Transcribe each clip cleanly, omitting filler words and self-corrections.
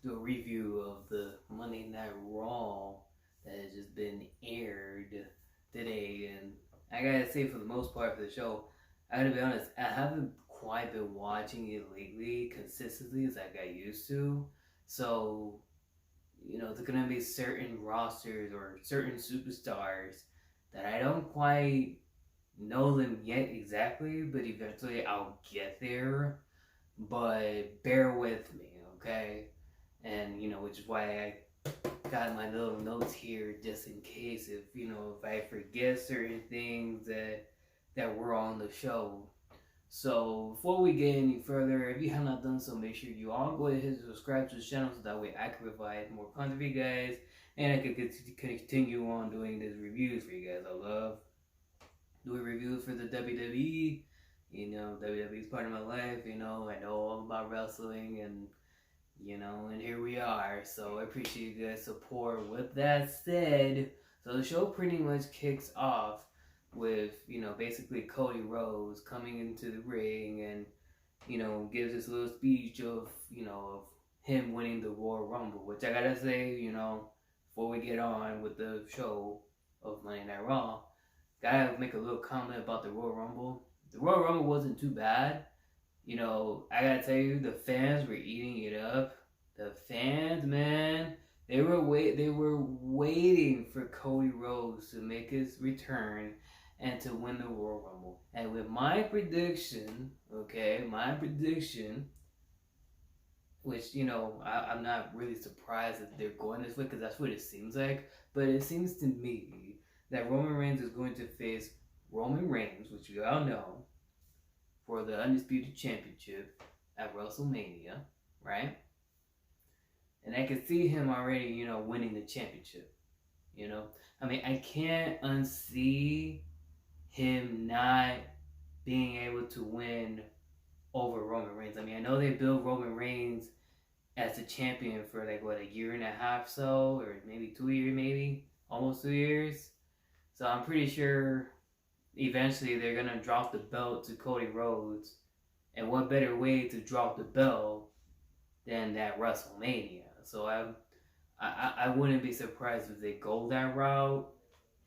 do a review of the Monday Night Raw that has just been aired today. And I gotta say, for the most part for the show, I gotta be honest, I haven't quite been watching it lately consistently as I got used to. So, there's gonna be certain rosters or certain superstars that I don't quite know them yet exactly, but eventually I'll get there. But bear with me, okay? And which is why I got my little notes here just in case if I forget certain things that were on the show. So before we get any further, if you have not done so, make sure you all go ahead and subscribe to the channel so that way I can provide more content for you guys and I can continue on doing these reviews for you guys. I love doing reviews for the WWE. WWE is part of my life. I know all about wrestling and and here we are. So I appreciate you guys' support. With that said, so the show pretty much kicks off with, basically Cody Rhodes coming into the ring and, gives this little speech of him winning the Royal Rumble, which I gotta say, before we get on with the show of Monday Night Raw, gotta make a little comment about the Royal Rumble. The Royal Rumble wasn't too bad. I gotta tell you, the fans were eating it up. The fans, man, they were waiting for Cody Rhodes to make his return and to win the Royal Rumble. And with my prediction, which I'm not really surprised that they're going this way because that's what it seems like. But it seems to me that Roman Reigns is going to face Roman Reigns, which we all know, for the Undisputed Championship at WrestleMania, right? And I can see him already, winning the championship. I can't unsee him not being able to win over Roman Reigns. I know they built Roman Reigns as the champion for a year and a half so, or maybe 2 years, maybe almost 2 years. So I'm pretty sure eventually they're gonna drop the belt to Cody Rhodes, and what better way to drop the belt than that WrestleMania? So I wouldn't be surprised if they go that route,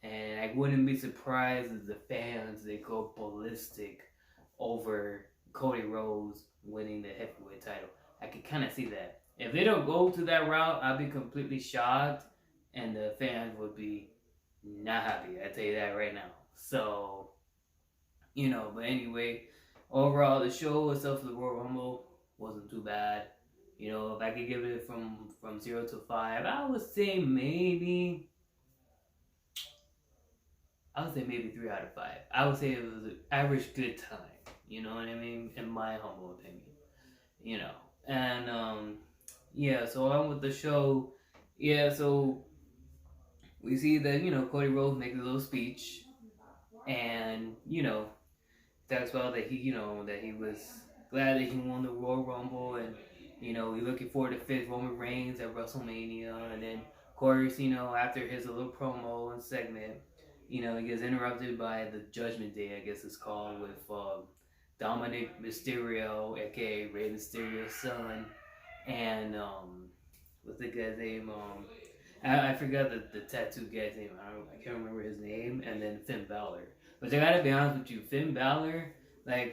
and I wouldn't be surprised if the fans they go ballistic over Cody Rhodes winning the heavyweight title. I could kind of see that. If they don't go to that route, I'd be completely shocked, and the fans would be not happy. I tell you that right now. So, but anyway, overall, the show itself, the Royal Rumble, wasn't too bad. If I could give it from 0 to 5, I would say maybe 3 out of 5. I would say it was an average good time. You know what I mean? In my humble opinion. And, yeah, so on with the show. Yeah, so we see that, Cody Rhodes makes a little speech. And, talks about that he was glad that he won the Royal Rumble. And, he's looking forward to face Roman Reigns at WrestleMania. And then, of course, after his little promo and segment, he gets interrupted by the Judgment Day, I guess it's called, with Dominic Mysterio, aka Rey Mysterio's son, and what's the guy's name? I forgot the tattoo guy's name. I can't remember his name. And then Finn Balor. But I gotta be honest with you, Finn Balor,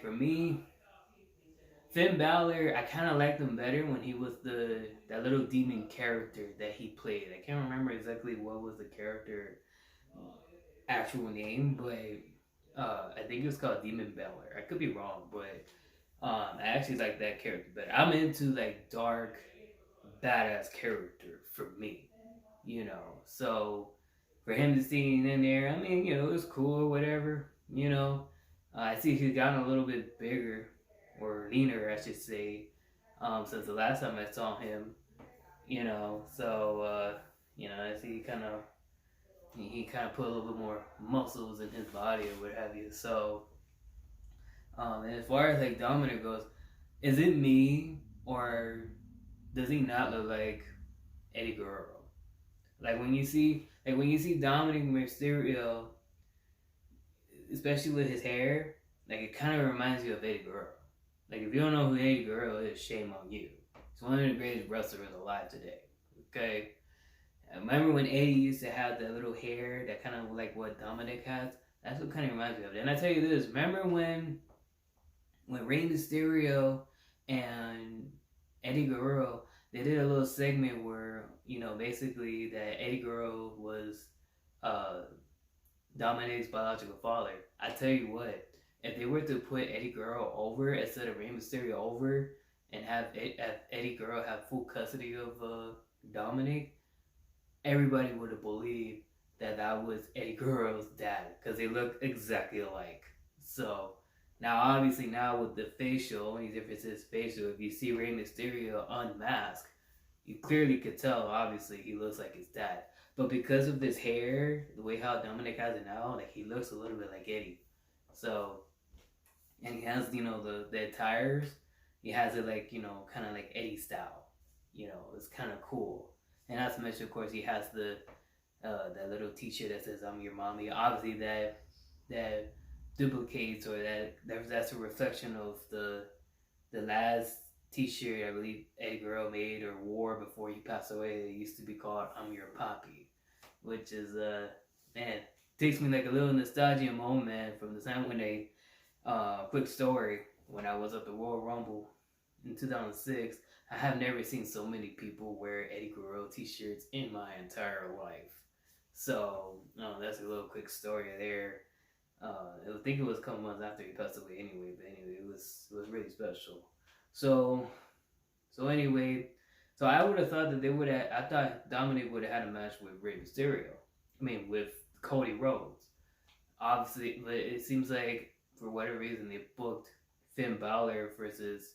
for me, Finn Balor, I kind of liked him better when he was that little demon character that he played. I can't remember exactly what was the character actual name, but I think it was called Demon Balor. I could be wrong, but I actually like that character better. I'm into dark, badass character for me, So for him to see in there, it was cool or whatever, I see he's gotten a little bit bigger or leaner, I should say, since the last time I saw him, So I see he kind of put a little bit more muscles in his body or what have you. So, and as far as Dominic goes, is it me or does he not look like Eddie Guerrero? When you see Dominic Mysterio, especially with his hair, it kind of reminds you of Eddie Guerrero. If you don't know who Eddie Guerrero is, shame on you. He's one of the greatest wrestlers alive today. Okay. I remember when Eddie used to have that little hair that kind of like what Dominic has? That's what kind of reminds me of it. And I tell you this, remember when Rey Mysterio and Eddie Guerrero, they did a little segment where, basically that Eddie Guerrero was uh, Dominic's biological father. I tell you what, if they were to put Eddie Guerrero over instead of Rey Mysterio over and have Eddie Guerrero have full custody of Dominic, everybody would have believed that was Eddie Guerrero's dad because they look exactly alike. So now, obviously, now with the facial, only difference is facial. If you see Rey Mysterio unmasked, you clearly could tell. Obviously, he looks like his dad. But because of this hair, the way how Dominic has it now, like he looks a little bit like Eddie. So, and he has the attires. He has it like kind of like Eddie style. It's kind of cool. And not to mention, of course, he has that little T-shirt that says "I'm your mommy." Obviously, that duplicates or that's a reflection of the last T-shirt I believe Eddie Guerrero made or wore before he passed away. It used to be called "I'm Your Poppy," which is man, takes me like a little nostalgia moment, man, from the time when they quick story when I was at the Royal Rumble in 2006. I have never seen so many people wear Eddie Guerrero T-shirts in my entire life. So that's a little quick story there. I think it was a couple months after he passed away anyway, but anyway, it was really special. So anyway, so I would have thought that I thought Dominic would have had a match with Rey Mysterio. I mean, with Cody Rhodes. Obviously, but it seems like for whatever reason they booked Finn Balor versus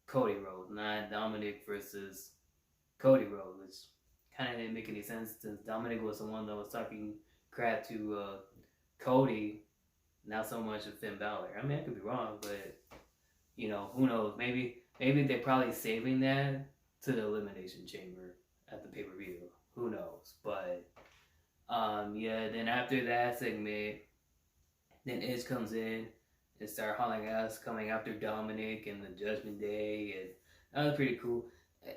Cody Rhodes, not Dominic versus Cody Rhodes, which kind of didn't make any sense since Dominic was the one that was talking crap to Cody, not so much of Finn Balor. I mean, I could be wrong, but who knows? Maybe they're probably saving that to the Elimination Chamber at the pay-per-view. Who knows? But yeah. Then after that segment, then Edge comes in and start hauling ass, coming after Dominic and the Judgment Day, and that was pretty cool.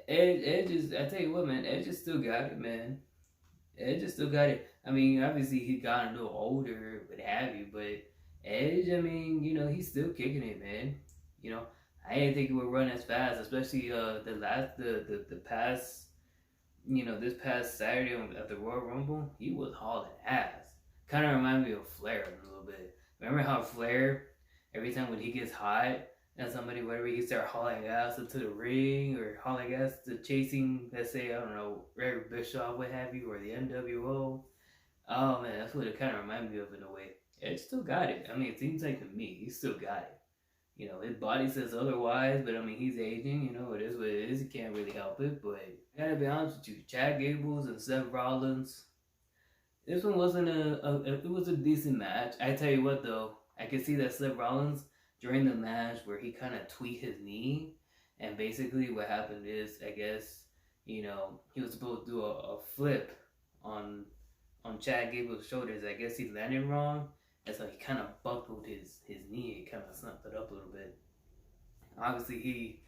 Edge is, I tell you what, man, Edge just still got it, man. Edge just still got it. I mean, obviously he got a little older, what have you, but Edge, I mean, he's still kicking it, man. I didn't think he would run as fast, especially the past, this past Saturday at the Royal Rumble, he was hauling ass. Kind of reminded me of Flair a little bit. Remember how Flair, every time when he gets hot and somebody, whatever, he start hauling ass into the ring or hauling ass to chasing, let's say, I don't know, Eric Bischoff, what have you, or the NWO. Oh man, that's what it kind of reminded me of in a way. Edge still got it. I mean, it seems like to me, he still got it. His body says otherwise, but I mean, he's aging. It is what it is. He can't really help it. But I gotta be honest with you, Chad Gables and Seth Rollins. This one wasn't it was a decent match. I tell you what though, I could see that Seth Rollins during the match where he kind of tweaked his knee, and basically what happened is, I guess, he was supposed to do a flip on Chad Gable's shoulders. I guess he landed wrong, and so he kind of buckled his knee and kind of snapped it up a little bit. Obviously, he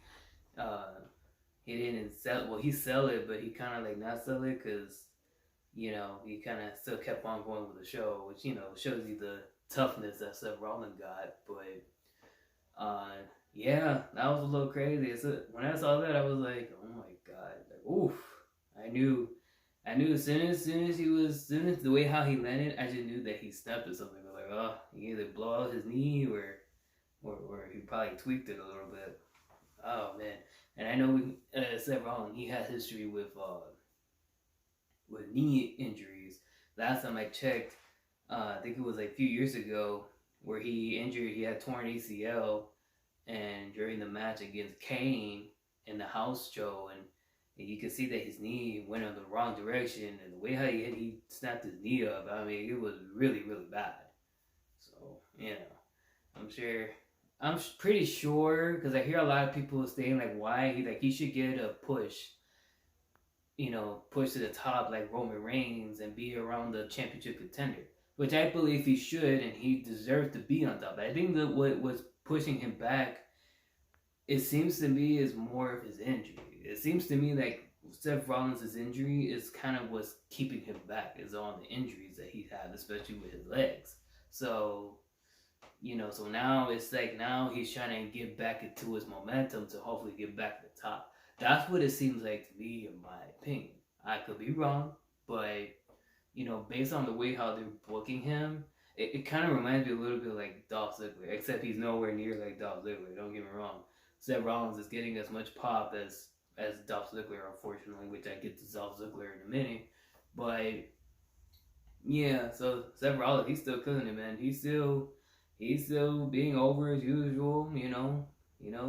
didn't sell. Well, he sell it, but he kind of like not sell it because he kind of still kept on going with the show, which shows you the toughness that Seth Rollins got. But yeah, that was a little crazy. So when I saw that, I was like, oh my god, like oof! I knew as soon as the way how he landed, I just knew that he stepped or something. Like, oh, he either blow out his knee or he probably tweaked it a little bit. Oh man, and I know Seth Rollins, he has history with knee injuries. Last time I checked, I think it was like a few years ago, where he had torn ACL, and during the match against Kane in the house show, and you could see that his knee went in the wrong direction, and the way how he snapped his knee up, I mean, it was really, really bad. So, I'm pretty sure, because I hear a lot of people saying, like, why he should get a push to the top like Roman Reigns and be around the championship contender, which I believe he should, and he deserves to be on top. I think that what was pushing him back, it seems to me, is more of his injury. It seems to me like Seth Rollins' injury is kind of what's keeping him back, is all the injuries that he's had, especially with his legs. So, so now it's like now he's trying to get back into his momentum to hopefully get back to the top. That's what it seems like to me, in my opinion. I could be wrong, but based on the way how they're booking him, it kind of reminds me a little bit like Dolph Ziggler, except he's nowhere near like Dolph Ziggler. Don't get me wrong. Seth Rollins is getting as much pop as Dolph Ziggler, unfortunately, which I get to Dolph Ziggler in a minute. But yeah, so Seth Rollins, he's still killing it, man. He's still being over as usual.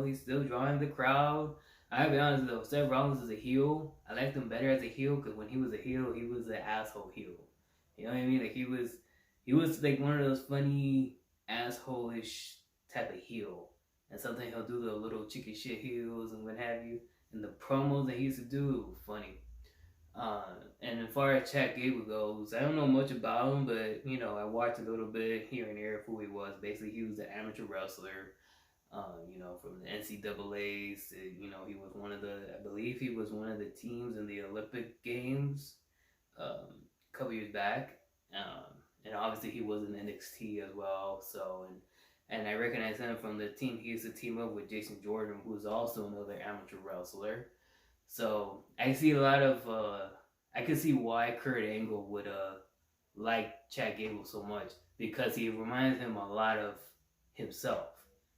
He's still drawing the crowd. I'll be honest though, Seth Rollins is a heel. I liked him better as a heel because when he was a heel, he was an asshole heel. You know what I mean? Like he was like one of those funny asshole-ish type of heel. And sometimes he'll do the little chicken shit heels and what have you. And the promos that he used to do were funny. And as far as Chad Gable goes, I don't know much about him, but I watched a little bit here and there of who he was. Basically, he was an amateur wrestler. From the NCAA's, he was I believe he was one of the teams in the Olympic Games a couple years back. And obviously he was in NXT as well. So, and I recognize him from the team. He used to team up with Jason Jordan, who is also another amateur wrestler. So I see a lot of, I can see why Kurt Angle would like Chad Gable so much, because he reminds him a lot of himself.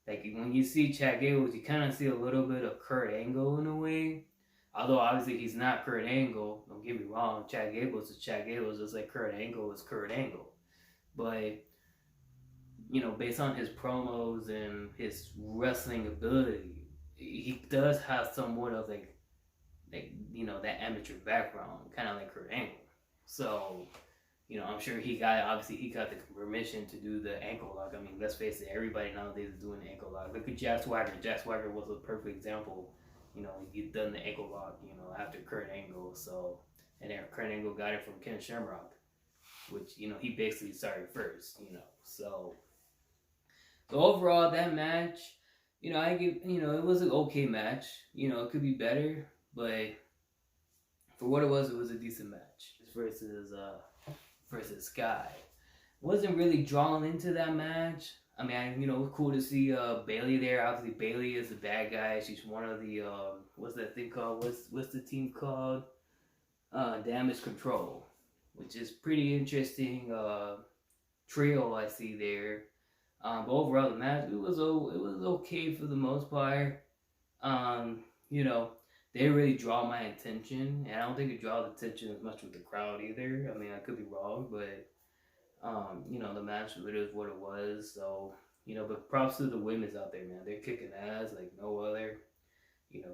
Like when you see Chad Gable, you kind of see a little bit of Kurt Angle in a way. Although obviously he's not Kurt Angle. Don't get me wrong. Chad Gable is Chad Gable, just like Kurt Angle is Kurt Angle. But based on his promos and his wrestling ability, he does have somewhat of that amateur background, kind of like Kurt Angle. So. I'm sure he got the permission to do the ankle lock. I mean, let's face it, everybody nowadays is doing the ankle lock. Look at Jack Swagger. Jack Swagger was a perfect example. He done the ankle lock, after Kurt Angle. So, and then Kurt Angle got it from Ken Shamrock, which, he basically started first, So overall, that match, I give, it was an okay match. It could be better, but for what it was a decent match. Versus Sky. Wasn't really drawn into that match. I mean, it was cool to see Bailey there. Obviously, Bailey is the bad guy. She's one of the, what's that thing called? What's the team called? Damage Control, which is pretty interesting trio I see there. But overall, the match, it was okay for the most part. They didn't really draw my attention, and I don't think it draws attention as much with the crowd either. I mean, I could be wrong, but the match, it is what it was. So, but props to the women's out there, man. They're kicking ass like no other.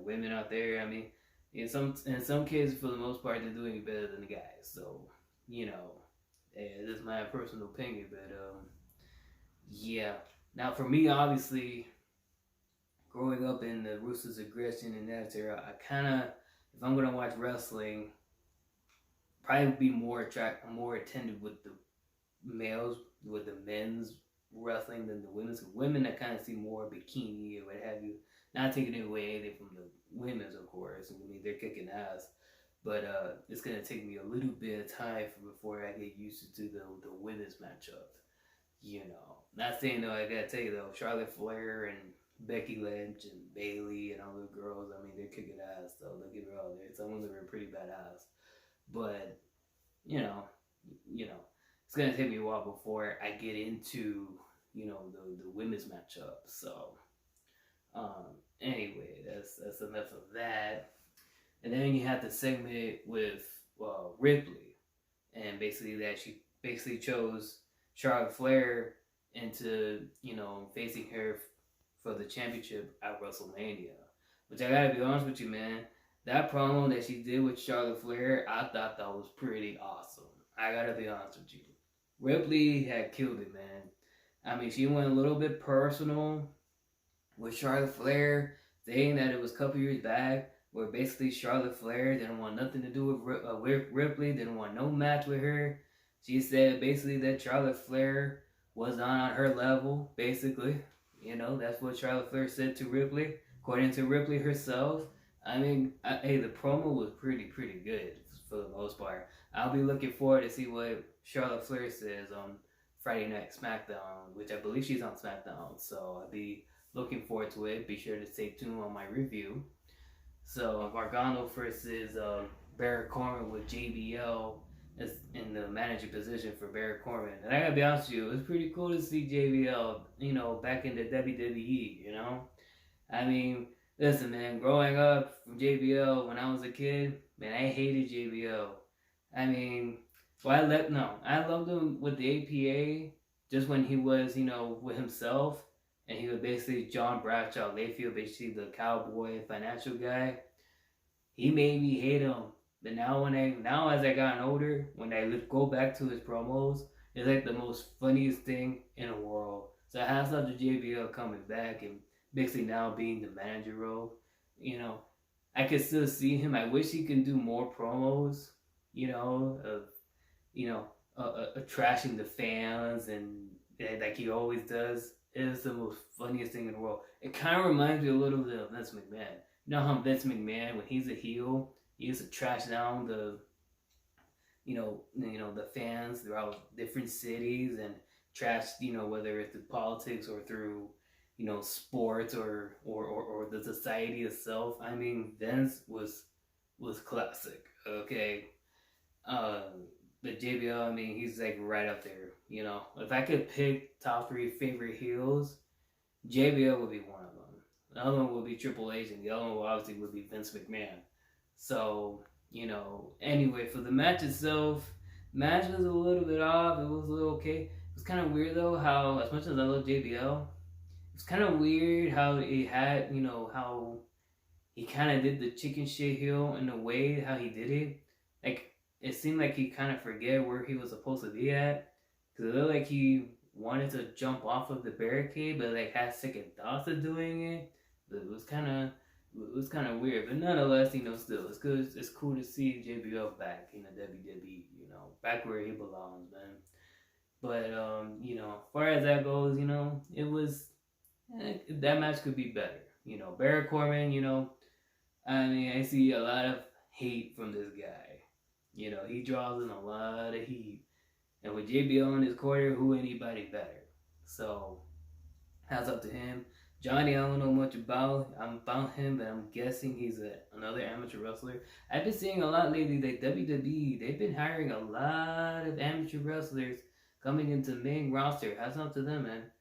Women out there. I mean, in some cases, for the most part, they're doing it better than the guys. So, this is my personal opinion, but yeah. Now, for me, obviously, growing up in the Ruthless Aggression and that era, I kind of, if I'm going to watch wrestling, probably be more attentive with the males, with the men's wrestling than the women's. Women, I kind of see more bikini or what have you. Not taking away anything from the women's, of course. I mean, they're kicking ass. But it's going to take me a little bit of time before I get used to the women's matchup. Not saying though, I got to tell you though, Charlotte Flair and Becky Lynch and Bailey and all the girls, I mean, they're kicking ass, though. Don't get me wrong, some of them are pretty badass. But, it's going to take me a while before I get into, the women's matchup. So, anyway, that's enough of that. And then you have the segment with Ripley. And basically she basically chose Charlotte Flair into, facing her for the championship at WrestleMania. Which I gotta be honest with you, man. That promo that she did with Charlotte Flair, I thought that was pretty awesome. I gotta be honest with you. Ripley had killed it, man. I mean, she went a little bit personal with Charlotte Flair, saying that it was a couple years back, where basically Charlotte Flair didn't want nothing to do with Ripley, didn't want no match with her. She said basically that Charlotte Flair was not on her level, basically. That's what Charlotte Flair said to Ripley. According to Ripley herself, I mean, hey, the promo was pretty good for the most part. I'll be looking forward to see what Charlotte Flair says on Friday Night SmackDown, which I believe she's on SmackDown. So I'll be looking forward to it. Be sure to stay tuned on my review. So Gargano versus Baron Corbin with JBL is in the manager position for Baron Corbin. And I gotta be honest with you, it was pretty cool to see JBL, back in the WWE. I mean, listen, man, growing up from JBL when I was a kid, man, I hated JBL. I mean, I loved him with the APA just when he was, with himself, and he was basically John Bradshaw Layfield, basically the cowboy financial guy. He made me hate him. But now as I gotten older, when I go back to his promos, it's like the most funniest thing in the world. So hats off to JBL coming back and basically now being the manager role. I could still see him. I wish he can do more promos, of trashing the fans and like he always does. It is the most funniest thing in the world. It kind of reminds me a little bit of Vince McMahon. You know how Vince McMahon, when he's a heel, he used to trash down the the fans throughout different cities and trash, whether it's through politics or through, sports or the society itself. I mean, Vince was classic. Okay. But JBL, I mean, he's like right up there. If I could pick top 3 favorite heels, JBL would be one of them. The other one would be Triple H, and the other one obviously would be Vince McMahon. So, anyway, for the match itself, match was a little bit off. It was a little okay. It was kind of weird though how, as much as I love JBL, it's kind of weird how it had, how he kind of did the chicken shit heel in a way how he did it. Like, it seemed like he kind of forget where he was supposed to be at. Because it looked like he wanted to jump off of the barricade, but like had second thoughts of doing it. But it was kind of weird. But nonetheless, still, it's good. It's cool to see JBL back in the WWE, back where he belongs, man. But, as far as that goes, it was, that match could be better. Baron Corbin, I mean, I see a lot of hate from this guy. He draws in a lot of heat. And with JBL in his corner, who anybody better? So, hats up to him. Johnny, I don't know much about him, but I'm guessing he's another amateur wrestler. I've been seeing a lot lately that WWE, they've been hiring a lot of amateur wrestlers coming into main roster. Hats up to them, man.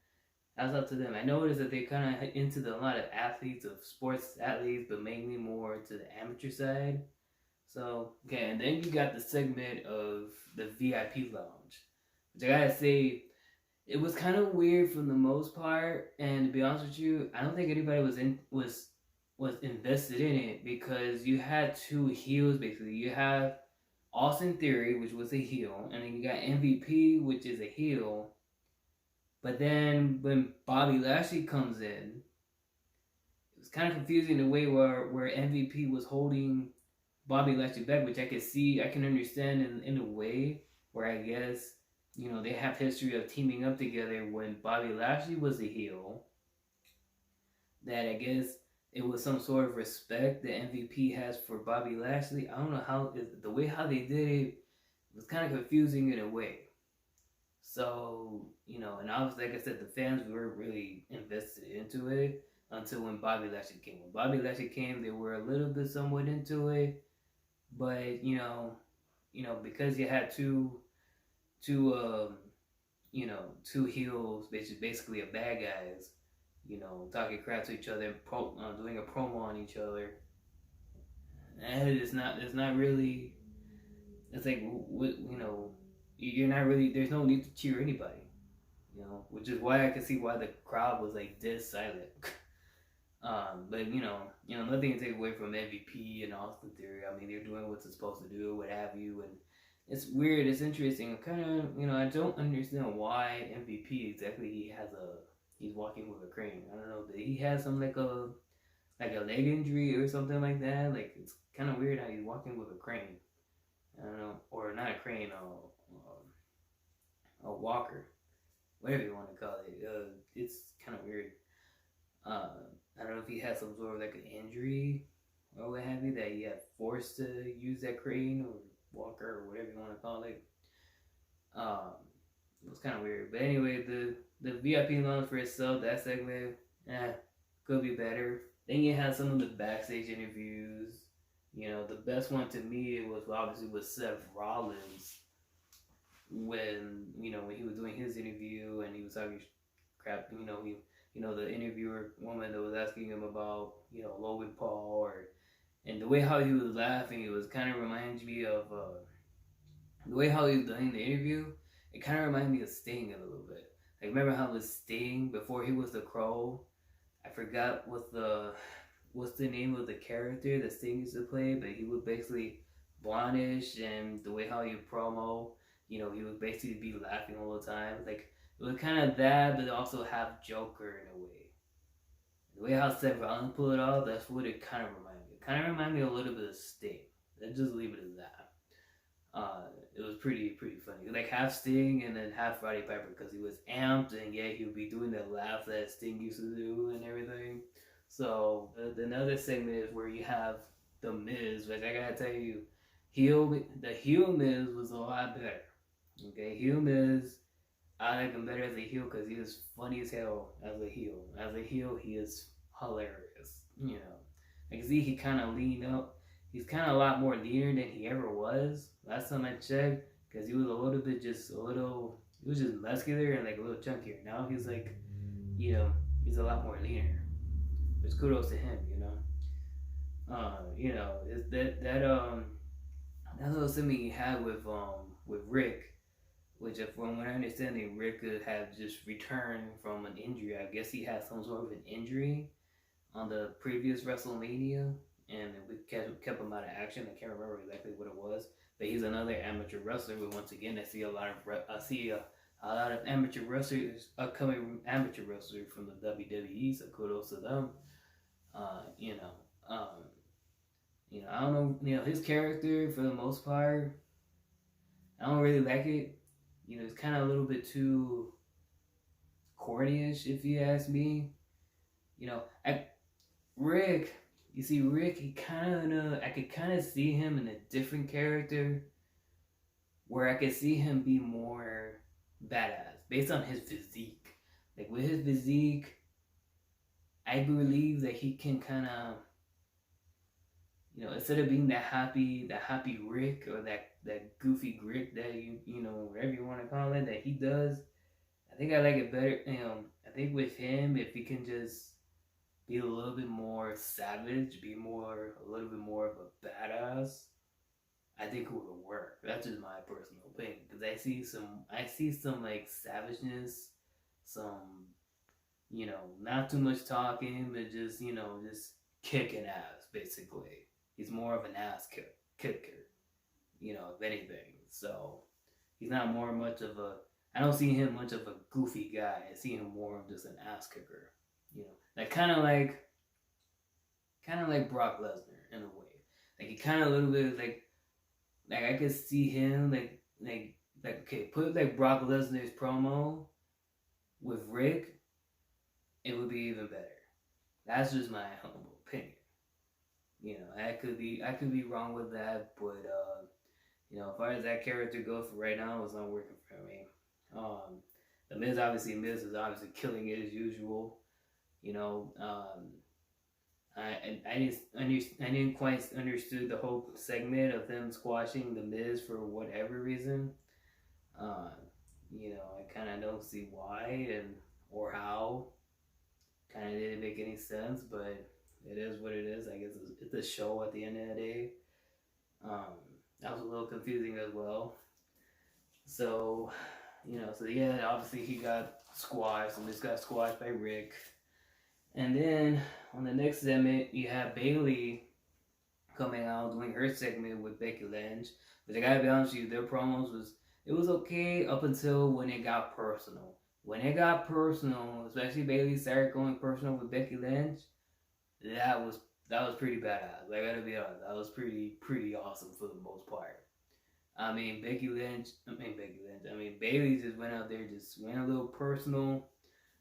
Hats up to them. I noticed that they kind of into a lot of athletes, of sports athletes, but mainly more to the amateur side. So, okay, and then you got the segment of the VIP lounge, which I gotta say, it was kind of weird for the most part. And to be honest with you, I don't think anybody was invested in it, because you had 2 heels basically. You have Austin Theory, which was a heel, and then you got MVP, which is a heel. But then when Bobby Lashley comes in, it was kind of confusing the way where MVP was holding Bobby Lashley back, which I can understand in a way where I guess, they have history of teaming up together when Bobby Lashley was a heel. That I guess it was some sort of respect that MVP has for Bobby Lashley. I don't know the way how they did it was kind of confusing in a way. So, and obviously, like I said, the fans were really invested into it until when Bobby Lashley came. When Bobby Lashley came, they were a little bit somewhat into it. But, because you had two heels, basically a bad guys, talking crap to each other, doing a promo on each other. And it's not really, it's like, you're not really, there's no need to cheer anybody, which is why I can see why the crowd was like dead silent. But nothing to take away from MVP and Austin Theory. I mean, they're doing what they're supposed to do, what have you, and it's weird. It's interesting. Kind of, I don't understand why MVP exactly he's walking with a crane. I don't know. Did he have some like a leg injury or something like that? Like, it's kind of weird how he's walking with a crane. I don't know, or not a crane, a walker, whatever you want to call it. It's kind of weird. I don't know if he had some sort of like an injury or what have you, that he had forced to use that crane or walker or whatever you want to call it. It was kind of weird. But anyway, the VIP lounge for itself, that segment, could be better. Then you had some of the backstage interviews. You know, the best one to me was obviously with Seth Rollins when when he was doing his interview and he was talking crap. The interviewer woman that was asking him about Logan Paul and the way how he was laughing, it was kind of reminds me of the way how he was doing the interview. It kind of reminded me of Sting a little bit. Like, remember how the Sting before he was the Crow? I forgot what's the name of the character that Sting used to play, but he was basically blondish, and the way how he promo, he would basically be laughing all the time. Like, it was kind of that, but also have Joker in a way. The way how Seth Rollins pulled it off, that's what it kind of reminded me. It kind of reminded me a little bit of Sting. Let's just leave it as that. It was pretty funny. Like half Sting and then half Roddy Piper because he was amped and yeah, he would be doing that laugh that Sting used to do and everything. So another segment is where you have the Miz, which I gotta tell you, the heel Miz was a lot better. Okay, heel Miz, I like him better as a heel because he is funny as hell as a heel. As a heel, he is hilarious. I can see he kind of leaned up. He's kind of a lot more leaner than he ever was. Last time I checked, because he was he was just muscular and like a little chunkier. Now he's like, he's a lot more leaner. Which kudos to him, it's that little segment he had with Rick, which from what I understand, Rick could have just returned from an injury. I guess he had some sort of an injury on the previous WrestleMania, and we kept him out of action. I can't remember exactly what it was, but he's another amateur wrestler. But once again, I see a lot of amateur wrestlers, upcoming amateur wrestlers from the WWE. So kudos to them. I don't know. His character for the most part, I don't really like it. It's kind of a little bit too corny-ish, if you ask me. Rick, he I could kind of see him in a different character where I could see him be more badass based on his physique. Like, with his physique, I believe that he can kind of, instead of being that happy Rick or that goofy Rick that whatever you want to call it, that he does, I think I like it better. I think with him, if he can just be a little bit more savage, a little bit more of a badass, I think it would work. That's just my personal opinion, because I see some like savageness, some not too much talking, but just just kicking ass basically. He's more of an ass kicker, if anything. So he's not I don't see him much of a goofy guy. I see him more of just an ass kicker. Like kind of like Brock Lesnar in a way. Like he kind of a little bit like I could see him like okay, put like Brock Lesnar's promo with Rick, it would be even better. That's just my humble opinion. I could be wrong with that, but as far as that character goes for right now, it's not working for me. The Miz is obviously killing it as usual. I didn't quite understood the whole segment of them squashing the Miz for whatever reason. I kind of don't see why or how. Kind of didn't make any sense, but it is what it is. I guess it's a show at the end of the day. That was a little confusing as well. So, yeah, obviously he got squashed, and this got squashed by Rick. And then on the next segment, you have Bayley coming out doing her segment with Becky Lynch. But I gotta be honest with you, their promos was okay up until when it got personal. When it got personal, especially Bayley started going personal with Becky Lynch, that was pretty badass. I gotta be honest, that was pretty awesome for the most part. Bayley just went out there, just went a little personal.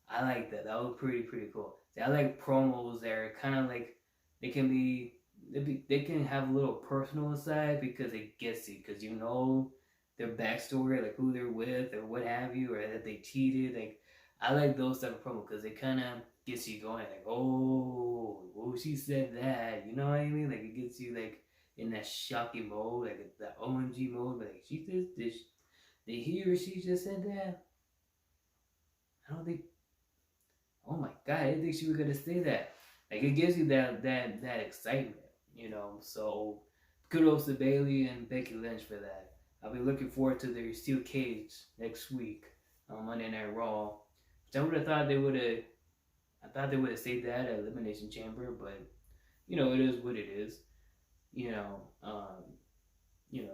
I like that. That was pretty cool. See, I like promos that are kind of like, they can be they can have a little personal side because it gets you, because you know their backstory, like who they're with or what have you, or that they cheated. Like I like those type of promo because it kind of gets you going. Like, oh, she said that. You know what I mean? Like it gets you like in that shocking mode, like that OMG mode. But like she just did he or she just said that? I don't think. Oh my god, I didn't think she was gonna say that. Like it gives you that excitement, you know. So kudos to Bailey and Becky Lynch for that. I'll be looking forward to their steel cage next week on Monday Night Raw. Which I would have thought they would have. I thought they would have saved that at Elimination Chamber, but you know it is what it is. You know,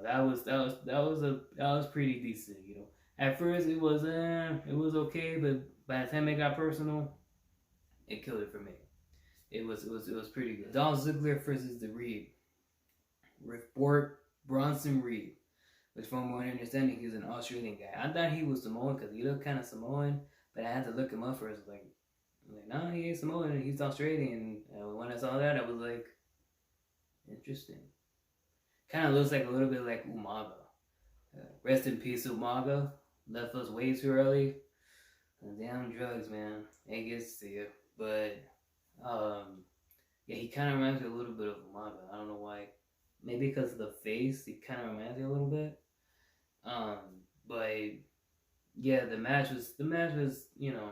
that was pretty decent. You know, at first it was okay, but by the time it got personal, it killed it for me. It was pretty good. Dolph Ziggler versus the Reed. Bronson Reed, which from my understanding he's an Australian guy. I thought he was Samoan because he looked kind of Samoan, but I had to look him up first. Like, no, he ain't Samoan. He's Australian. And when I saw that, I was like, interesting. Kind of looks like a little bit like Umaga. Rest in peace, Umaga. Left us way too early. Damn drugs, man. It gets to you. But, yeah, he kind of reminds me a little bit of Umaga. I don't know why. Maybe because of the face, he kind of reminds me a little bit. But yeah, the match was, you know,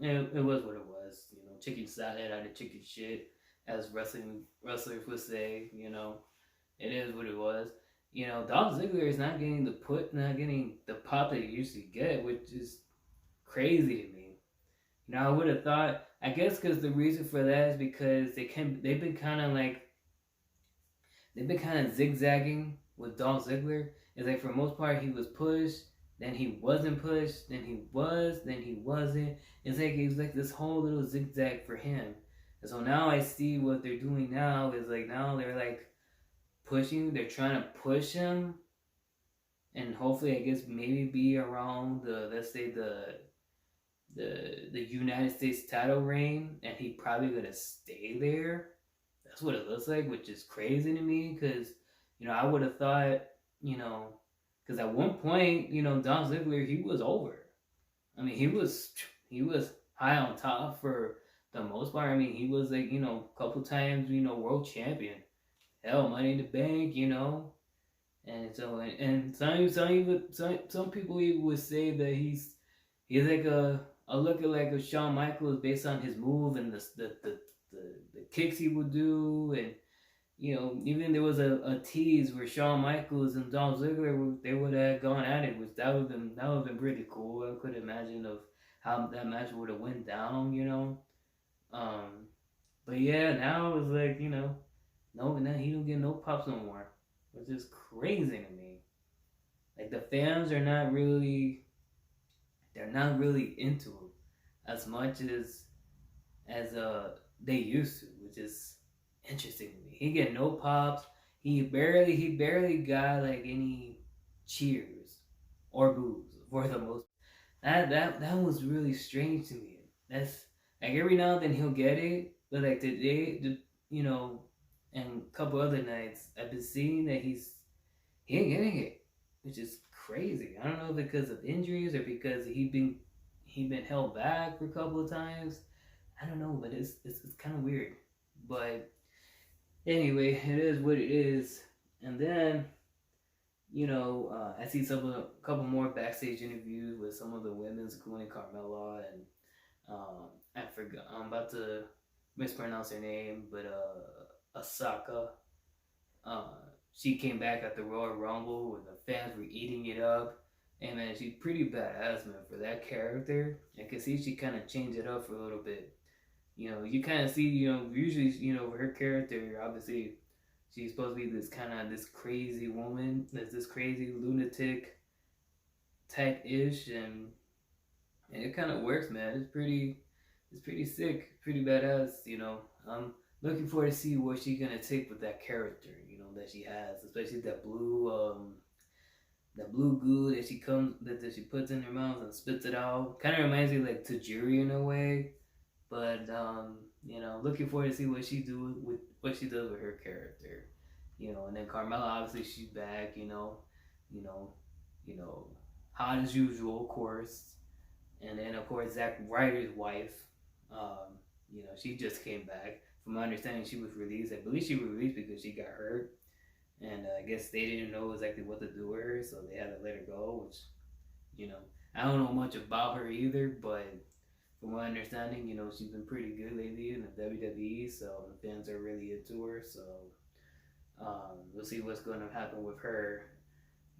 it was what it was. You know, chicken salad out of chicken shit, as wrestlers would say. You know, it is what it was. You know, Dolph Ziggler is not getting the pop that he usually get, which is crazy to me. You know, I would have thought. I guess because the reason for that is because they've been kind of zigzagging with Dolph Ziggler. It's like for the most part he was pushed, then he wasn't pushed, then he was, then he wasn't. It's like this whole little zigzag for him. And so now I see what they're doing now is like now they're like they're trying to push him, and hopefully I guess maybe be around let's say the United States title reign, and he probably gonna stay there. That's what it looks like, which is crazy to me because, you know, I would have thought, you know, because at one point, you know, Dolph Ziggler, he was over. I mean, he was high on top for the most part. I mean, he was like, you know, a couple times, you know, world champion. Hell, Money in the Bank, you know. And so, and some people even would say that he's like a lookalike of Shawn Michaels based on his move and the kicks he would do, and you know, even there was a tease where Shawn Michaels and Dolph Ziggler they would have gone at it, which that would have been pretty cool. I could imagine of how that match would have went down, you know. But yeah, now it's like, you know, no, now he don't get no pops no more, which is crazy to me. Like the fans are not really, they're not really into him as much as they used to, which is interesting to me. He get no pops. He barely got like any cheers or boos for the most. That was really strange to me. That's like every now and then he'll get it, but like you know, and a couple other nights I've been seeing that he ain't getting it, which is crazy. I don't know if because of injuries or because he been held back for a couple of times. I don't know, but it's kind of weird. But anyway, it is what it is. And then, you know, I see a couple more backstage interviews with some of the women's, including Carmella and I forgot. I'm about to mispronounce her name, but Asaka. She came back at the Royal Rumble when the fans were eating it up. And man, she's pretty badass, man, for that character. I can see she kind of changed it up for a little bit. You know, you kind of see, you know, usually, you know, her character, obviously, she's supposed to be this crazy woman, this crazy lunatic type-ish, and it kind of works, man. It's pretty sick, pretty badass, you know. I'm looking forward to see what she's gonna take with that character, you know, that she has, especially that blue goo that she puts in her mouth and spits it out. Kind of reminds me like Tajiri in a way. But you know, looking forward to see what she does with her character. You know, and then Carmella, obviously she's back. You know, you know, hot as usual, of course. And then of course Zack Ryder's wife. You know, she just came back. From my understanding, she was released. I believe she was released because she got hurt, and I guess they didn't know exactly what to do with her, so they had to let her go. Which, you know, I don't know much about her either, but from my understanding, you know, she's been pretty good lately in the WWE, so the fans are really into her. So we'll see what's going to happen with her,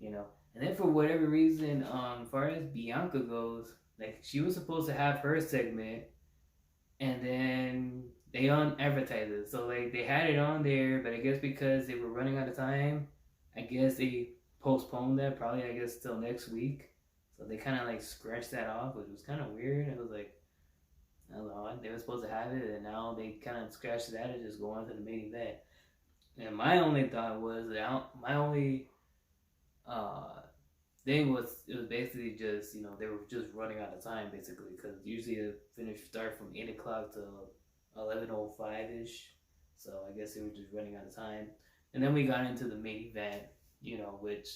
you know. And then for whatever reason, as far as Bianca goes, like she was supposed to have her segment, and then they advertised it. So like they had it on there, but I guess because they were running out of time, I guess they postponed that probably I guess till next week. So they kind of like scratched that off, which was kind of weird. It was like, I don't know, they were supposed to have it, and now they kind of scratched that and just go on to the main event. And my only thought was that my only thing was it was basically just, you know, they were just running out of time basically, because usually the finish start from 8 o'clock to 11:05 ish. So I guess they were just running out of time. And then we got into the main event, you know, which,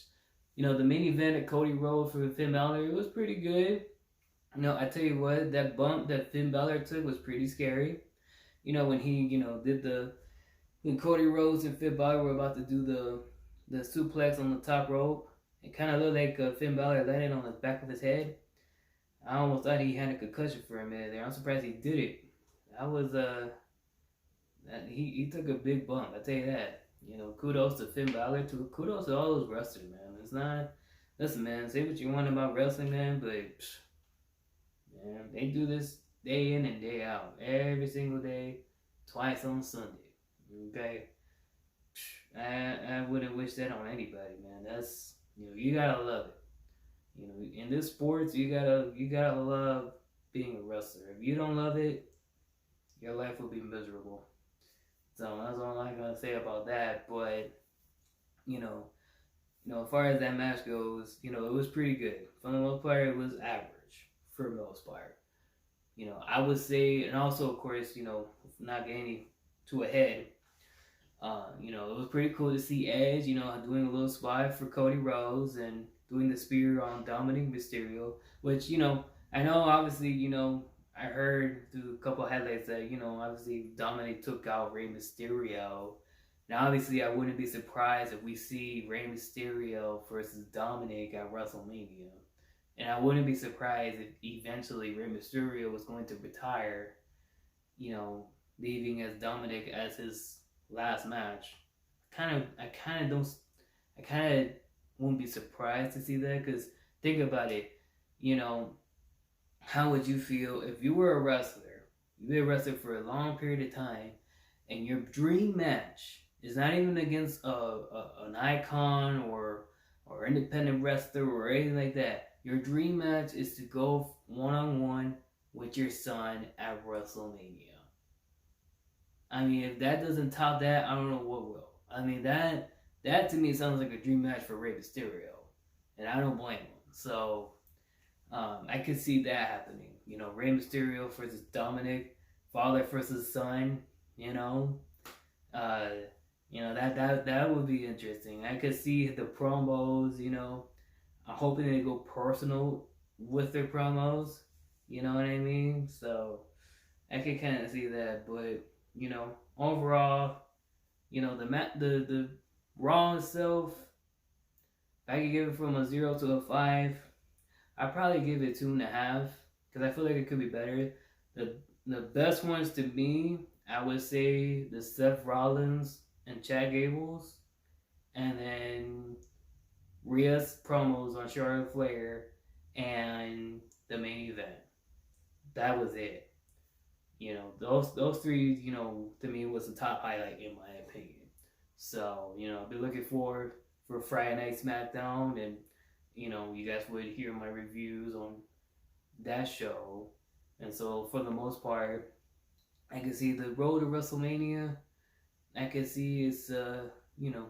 you know, the main event at Cody Rhodes for Finn Balor, it was pretty good. You know, I tell you what, that bump that Finn Balor took was pretty scary. You know, when he, you know, when Cody Rhodes and Finn Balor were about to do the suplex on the top rope, it kind of looked like Finn Balor landed on the back of his head. I almost thought he had a concussion for a minute there. I'm surprised he did it. That was he took a big bump. I tell you that. You know, kudos to Finn Balor. Kudos to all those wrestlers, man. It's not. Listen, man. Say what you want about wrestling, man, but man, they do this day in and day out, every single day, twice on Sunday. Okay. I wouldn't wish that on anybody, man. That's, you know, you gotta love it. You know, in this sports, you gotta love being a wrestler. If you don't love it, your life will be miserable. So that's all I'm gonna say about that. But you know, as far as that match goes, you know, it was pretty good. For the most part, it was average for the most part. You know, I would say, and also of course, you know, not getting too ahead. You know, it was pretty cool to see Edge, you know, doing a little spot for Cody Rhodes and doing the spear on Dominic Mysterio, which, you know, I know obviously, you know, I heard through a couple of headlights that, you know, obviously Dominic took out Rey Mysterio. Now, obviously, I wouldn't be surprised if we see Rey Mysterio versus Dominic at WrestleMania. And I wouldn't be surprised if eventually Rey Mysterio was going to retire, you know, leaving as Dominic as his last match. I kind of won't be surprised to see that, because think about it, you know, how would you feel if you were a wrestler, you've been a wrestler for a long period of time, and your dream match is not even against an icon or independent wrestler or anything like that. Your dream match is to go one-on-one with your son at WrestleMania. I mean, if that doesn't top that, I don't know what will. I mean, that to me sounds like a dream match for Rey Mysterio, and I don't blame him. So I could see that happening. You know, Rey Mysterio versus Dominic, father versus son. You know, that would be interesting. I could see the promos. You know, I'm hoping they go personal with their promos. You know what I mean? So I could kind of see that, but you know, overall, you know, the Raw itself, if I could give it from a 0 to a 5, I'd probably give it 2.5, because I feel like it could be better. The best ones to me, I would say the Seth Rollins and Chad Gables, and then Rhea's promos on Charlotte Flair, and the main event. That was it. You know, those three, you know, to me was the top highlight in my opinion. So, you know, I'll be looking forward for Friday Night SmackDown, and, you know, you guys would hear my reviews on that show. And so, for the most part, I can see the road to WrestleMania. I can see it's, you know,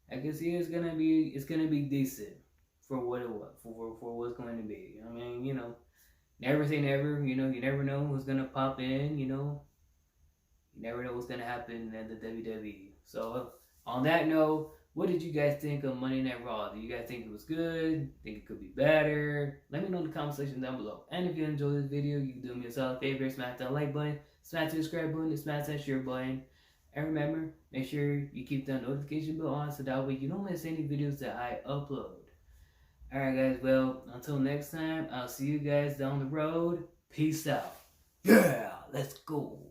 I can see it's gonna be decent for what it was, for what's going to be. I mean, you know, never say never. You know, you never know who's gonna pop in. You know, you never know what's gonna happen at the WWE. So on that note, what did you guys think of Monday Night Raw? Do you guys think it was good? Think it could be better? Let me know in the comment section down below. And if you enjoyed this video, you can do me a solid favor, smash that like button, smash the subscribe button, and smash that share button. And remember, make sure you keep that notification bell on so that way you don't miss any videos that I upload. Alright guys, well, until next time, I'll see you guys down the road. Peace out. Yeah, let's go.